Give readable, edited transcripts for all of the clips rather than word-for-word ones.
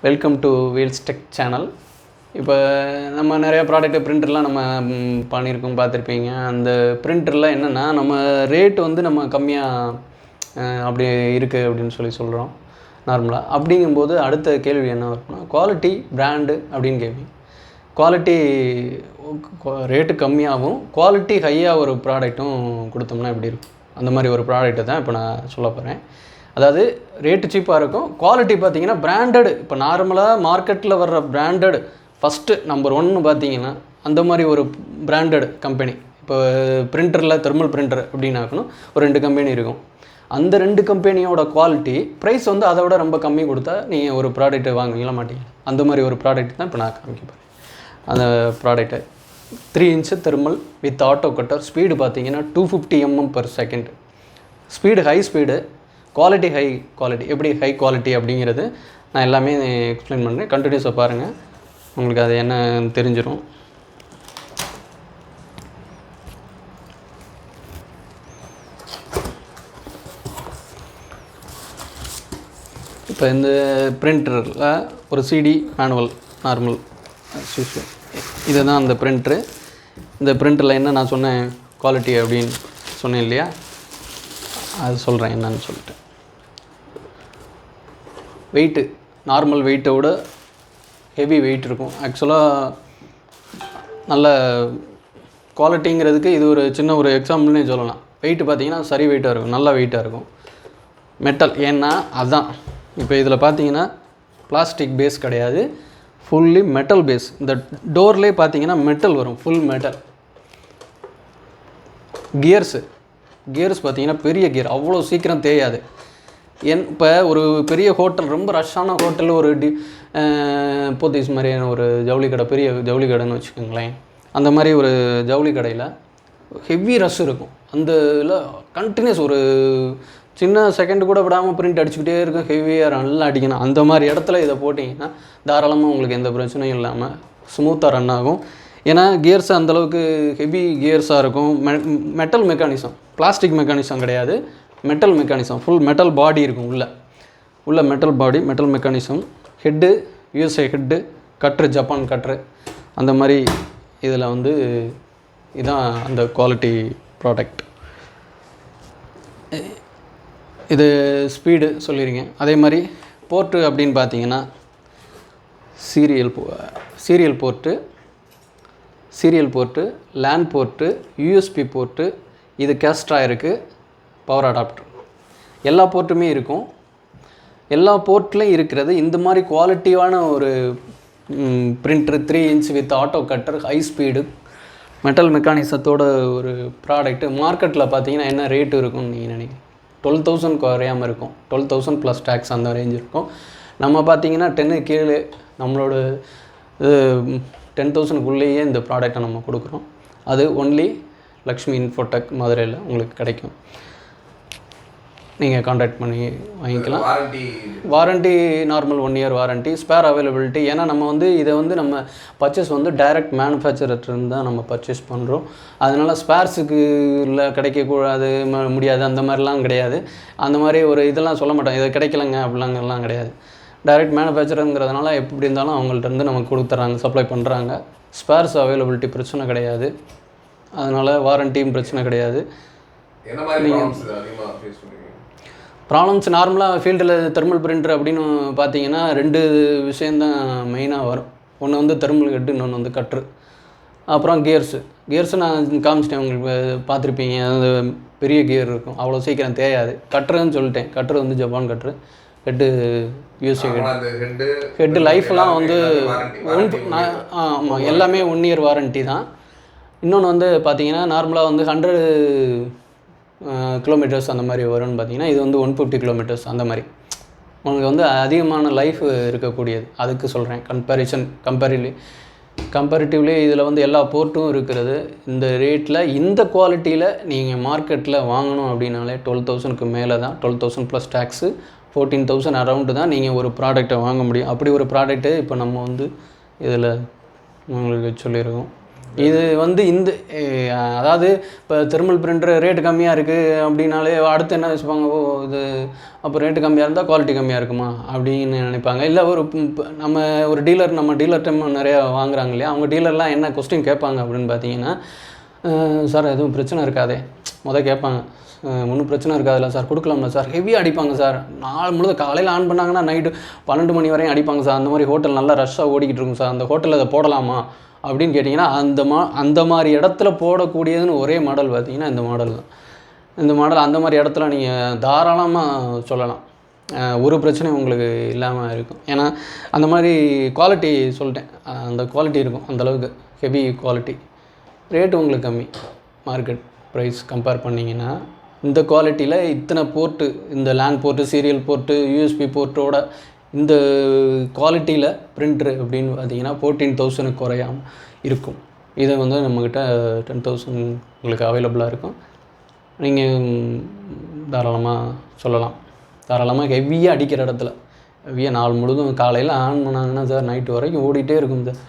Welcome to wheels tech channel. இப்போ நம்ம நிறையா ப்ராடக்ட்டு பிரிண்டர்லாம் நம்ம பண்ணியிருக்கோம், பார்த்துருப்பீங்க. அந்த பிரிண்டரில் என்னென்னா நம்ம ரேட்டு வந்து நம்ம கம்மியாக அப்படி இருக்குது அப்படின்னு சொல்கிறோம் நார்மலாக. அப்படிங்கும்போது அடுத்த கேள்வி என்ன வரும்னா, குவாலிட்டி பிராண்டு அப்படின்னு கேட்பீங்க. குவாலிட்டி ரேட்டு கம்மியாகவும் குவாலிட்டி ஹையாக ஒரு ப்ராடக்ட்டும் கொடுத்தோம்னா எப்படி இருக்கும், அந்த மாதிரி ஒரு ப்ராடக்ட்டு தான் இப்போ நான் சொல்ல போகிறேன். அதாவது ரேட்டு சீப்பாக இருக்கும், குவாலிட்டி பார்த்திங்கன்னா பிராண்டடு. இப்போ நார்மலாக மார்க்கெட்டில் வர்ற பிராண்டடு ஃபஸ்ட்டு நம்பர் 1 பார்த்திங்கன்னா அந்த மாதிரி ஒரு பிராண்டடு கம்பெனி. இப்போ பிரிண்டரில் தெர்மல் பிரிண்டர் அப்படின்னாக்கணும் ஒரு 2 கம்பெனி இருக்கும். அந்த 2 கம்பெனியோட குவாலிட்டி ப்ரைஸ் வந்து அதை விட ரொம்ப கம்மி கொடுத்தா நீங்கள் ஒரு ப்ராடக்ட்டை வாங்குவீங்களா மாட்டீங்க. அந்த மாதிரி ஒரு ப்ராடக்ட் தான் இப்போ நான் காமிக்க போகிறேன். அந்த product 3 inch thermal with auto cutter. Speed பார்த்தீங்கன்னா 250 mm/s. Speed high speed, quality high quality. எப்படி ஹை குவாலிட்டி அப்படிங்கிறது நான் எல்லாமே எக்ஸ்பிளைன் பண்ணுறேன். கண்டினியூஸாக பாருங்கள், உங்களுக்கு அது என்ன தெரிஞ்சிடும். இப்போ இந்த பிரிண்டரில் ஒரு சிடி மேனுவல் நார்மல் இதை தான் அந்த பிரிண்ட்ரு. இந்த பிரிண்டரில் என்ன நான் சொன்னேன் குவாலிட்டி அப்படின்னு சொன்னேன் இல்லையா, அது சொல்கிறேன் என்னன்னு சொல்லிட்டு. வெயிட்டு நார்மல் வெயிட்டை விட ஹெவி வெயிட் இருக்கும். ஆக்சுவலாக நல்ல குவாலிட்டிங்கிறதுக்கு இது ஒரு சின்ன ஒரு எக்ஸாம்பிள்னே சொல்லலாம். வெயிட்டு பார்த்திங்கன்னா சரி வெயிட்டாக இருக்கும், நல்லா வெயிட்டாக இருக்கும். மெட்டல், ஏன்னா அதுதான் இப்போ இதில் பார்த்தீங்கன்னா பிளாஸ்டிக் பேஸ் கிடையாது, ஃபுல்லி மெட்டல் பேஸ். இந்த டோர்லேயே பார்த்தீங்கன்னா மெட்டல் வரும், ஃபுல் மெட்டல். கியர்ஸ் பார்த்தீங்கன்னா பெரிய கியர், அவ்வளோ சீக்கிரம் தேயாது. இப்போ ஒரு பெரிய ஹோட்டல், ரொம்ப ரஷ்ஷான ஹோட்டல், ஒரு போத்தீஸ் மாதிரியான ஒரு ஜவுளி கடை, பெரிய ஜவுளி கடைன்னு வச்சுக்கோங்களேன். அந்த மாதிரி ஒரு ஜவுளி கடையில் ஹெவி ரஷ் இருக்கும். அந்த இதில் கண்டினியூஸ் ஒரு சின்ன செகண்ட் கூட விடாமல் பிரிண்ட் அடிச்சுக்கிட்டே இருக்கும், ஹெவியாக நல்லா அடிக்கணும். அந்த மாதிரி இடத்துல இதை போட்டிங்கன்னா தாராளமாக உங்களுக்கு எந்த பிரச்சனையும் இல்லாமல் ஸ்மூத்தாக ரன் ஆகும். ஏன்னா கியர்ஸ் அந்தளவுக்கு ஹெவி கியர்ஸாக இருக்கும். மெட்டல் மெக்கானிசம், பிளாஸ்டிக் மெக்கானிசம் கிடையாது, metal mechanism. Full metal body இருக்கும், உள்ள metal body, metal mechanism. Head USA head, cutter Japan cutter. அந்த மாதிரி இதில் வந்து இதுதான் அந்த குவாலிட்டி ப்ராடக்ட். இது ஸ்பீடு சொல்லிடுங்க. அதே மாதிரி போர்ட்டு அப்படின்னு பார்த்தீங்கன்னா serial port, LAN port, USB port, இது கேஸ்ட்ரா இருக்குது, பவர் அடாப்டர், எல்லா போர்ட்டுமே இருக்கும். எல்லா போர்ட்லேயும் இருக்கிறது இந்த மாதிரி குவாலிட்டியான ஒரு printer. 3 inch with auto cutter, high speed, metal மெக்கானிசத்தோட ஒரு ப்ராடக்ட்டு. மார்க்கெட்டில் பார்த்தீங்கன்னா என்ன ரேட்டு இருக்கும்னு நீங்கள் நினைக்கிறீங்க? 12,000 குறையாமல் இருக்கும், 12,000 ப்ளஸ் டேக்ஸ் அந்த ரேஞ்ச் இருக்கும். நம்ம பார்த்தீங்கன்னா 10 கீழே நம்மளோட 10,000க்குள்ளேயே இந்த ப்ராடக்டை நம்ம கொடுக்குறோம். அது ஒன்லி லக்ஷ்மி இன்ஃபோடெக் மதுரையில் உங்களுக்கு கிடைக்கும். நீங்கள் கான்டாக்ட் பண்ணி வாங்கிக்கலாம். Warranty normal 1 year warranty, spare availability. ஏன்னா நம்ம வந்து இதை வந்து நம்ம பர்ச்சேஸ் வந்து டைரக்ட் மேனுஃபேக்சரர்லேருந்து தான் நம்ம பர்ச்சேஸ் பண்ணுறோம். அதனால் ஸ்பேர்ஸுக்கு இல்லை கிடைக்கக்கூடாது முடியாது அந்த மாதிரிலாம் கிடையாது. அந்த மாதிரி ஒரு இதெல்லாம் சொல்ல மாட்டோம், இதை கிடைக்கலங்க அப்படிலாங்கலாம் கிடையாது. டைரக்ட் மேனுஃபேக்சருங்கிறதுனால எப்படி இருந்தாலும் அவங்கள்ட்ட நமக்கு கொடுத்துட்றாங்க, சப்ளை பண்ணுறாங்க. ஸ்பேர்ஸ் அவைலபிலிட்டி பிரச்சனை கிடையாது, அதனால் வாரண்ட்டியும் பிரச்சனை கிடையாது. ப்ராப்ளம்ஸ் நார்மலாக ஃபீல்டில் தெர்மல் பிரிண்டர் அப்படின்னு பார்த்தீங்கன்னா 2 விஷயந்தான் மெயினாக வரும். ஒன்று வந்து தெர்மல் ஹெட்டு, இன்னொன்று வந்து கட்ரு. அப்புறம் கியர்ஸு நான் காமிச்சிட்டேன், உங்களுக்கு பார்த்துருப்பீங்க. அது பெரிய கியர் இருக்கும், அவ்வளோ சீக்கிரம் தேயாது. கட்ருன்னு சொல்லிட்டேன், கட்ரு வந்து Japan cutter. Head USA head லைஃப்லாம் வந்து ஆமாம், எல்லாமே 1 year வாரண்ட்டி தான். இன்னொன்று வந்து பார்த்தீங்கன்னா நார்மலாக வந்து 100 kilometers அந்த மாதிரி வரும்னு பார்த்தீங்கன்னா, இது வந்து 150 kilometers அந்த மாதிரி உங்களுக்கு வந்து அதிகமான லைஃப் இருக்கக்கூடியது. அதுக்கு சொல்கிறேன். கம்பேரிட்டிவ்லி இதில் வந்து எல்லா போர்ட்டும் இருக்கிறது. இந்த ரேட்டில் இந்த குவாலிட்டியில் நீங்கள் மார்க்கெட்டில் வாங்கணும் அப்படின்னாலே 12,000க்கு மேலே தான், 12,000 ப்ளஸ் டேக்ஸு, 14,000 அரவுண்டு தான் நீங்கள் ஒரு ப்ராடக்டை வாங்க முடியும். அப்படி ஒரு ப்ராடக்ட்டு இப்போ நம்ம வந்து இதில் உங்களுக்கு சொல்லியிருக்கோம். இது வந்து இந்த அதாவது இப்போ தெர்மல் பிரிண்டர் ரேட்டு கம்மியாக இருக்குது அப்படின்னாலே அடுத்து என்ன வச்சுப்பாங்க, ஓ இது அப்போ ரேட்டு கம்மியாக இருந்தால் குவாலிட்டி கம்மியாக இருக்குமா அப்படின்னு நினைப்பாங்க. இல்லை ஒரு நம்ம ஒரு டீலர் நம்ம டீலர்கிட்ட நிறையா வாங்குறாங்க இல்லையா, அவங்க டீலர்லாம் என்ன கொஸ்டின் கேட்பாங்க அப்படின்னு பார்த்தீங்கன்னா, சார் எதுவும் பிரச்சனை இருக்காதே கேட்பாங்க. ஒன்றும் பிரச்சனை இருக்காதுல்ல சார், கொடுக்கலாம்ல சார், ஹெவியாக அடிப்பாங்க சார், நாள் முழுவதும் காலையில் ஆன் பண்ணாங்கன்னா நைட்டு 12 மணி வரையும் அடிப்பாங்க சார், அந்த மாதிரி ஹோட்டல் நல்லா ரஷ்ஷாக ஓடிக்கிட்டு இருக்கும் சார், அந்த ஹோட்டலில் அதை போடலாமா அப்படின்னு கேட்டிங்கன்னா, அந்த மாதிரி இடத்துல போடக்கூடியதுன்னு ஒரே மாடல் பார்த்தீங்கன்னா இந்த மாடல் தான். இந்த மாடல் அந்த மாதிரி இடத்துல நீங்கள் தாராளமாக சொல்லலாம், ஒரு பிரச்சனையும் உங்களுக்கு இல்லாமல் இருக்கும். ஏன்னா அந்த மாதிரி குவாலிட்டி சொல்லிட்டேன், அந்த குவாலிட்டி இருக்கும், அந்தளவுக்கு ஹெவி குவாலிட்டி. ரேட்டு உங்களுக்கு கம்மி, மார்க்கெட் ப்ரைஸ் கம்பேர் பண்ணிங்கன்னா இந்த குவாலிட்டியில் இத்தனை போர்ட்டு, இந்த LAN port, serial port, USB போர்ட்டோட இந்த குவாலிட்டியில் பிரிண்ட்ரு அப்படின்னு பார்த்தீங்கன்னா 14,000 குறையாமல் இருக்கும். இதை வந்து நம்மக்கிட்ட 10,000 உங்களுக்கு அவைலபிளாக இருக்கும். நீங்கள் தாராளமாக சொல்லலாம். தாராளமாக ஹெவியாக அடிக்கிற இடத்துல, ஹெவியாக நாள் முழுதும் காலையில் ஆன் பண்ணாங்கன்னா சார் நைட்டு வரைக்கும் ஓடிட்டே இருக்கும் சார்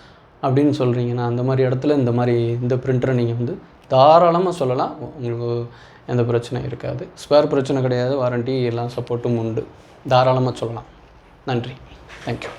அப்படின்னு சொல்கிறீங்கன்னா, அந்த மாதிரி இடத்துல இந்த பிரிண்டரை நீங்கள் வந்து தாராளமாக சொல்லலாம். உங்களுக்கு எந்த பிரச்சனையும் இருக்காது, ஸ்பேர் பிரச்சனை கிடையாது, வாரண்ட்டி எல்லாம் சப்போர்ட்டும் உண்டு, தாராளமாக சொல்லலாம். நன்றி, தேங்க்யூ.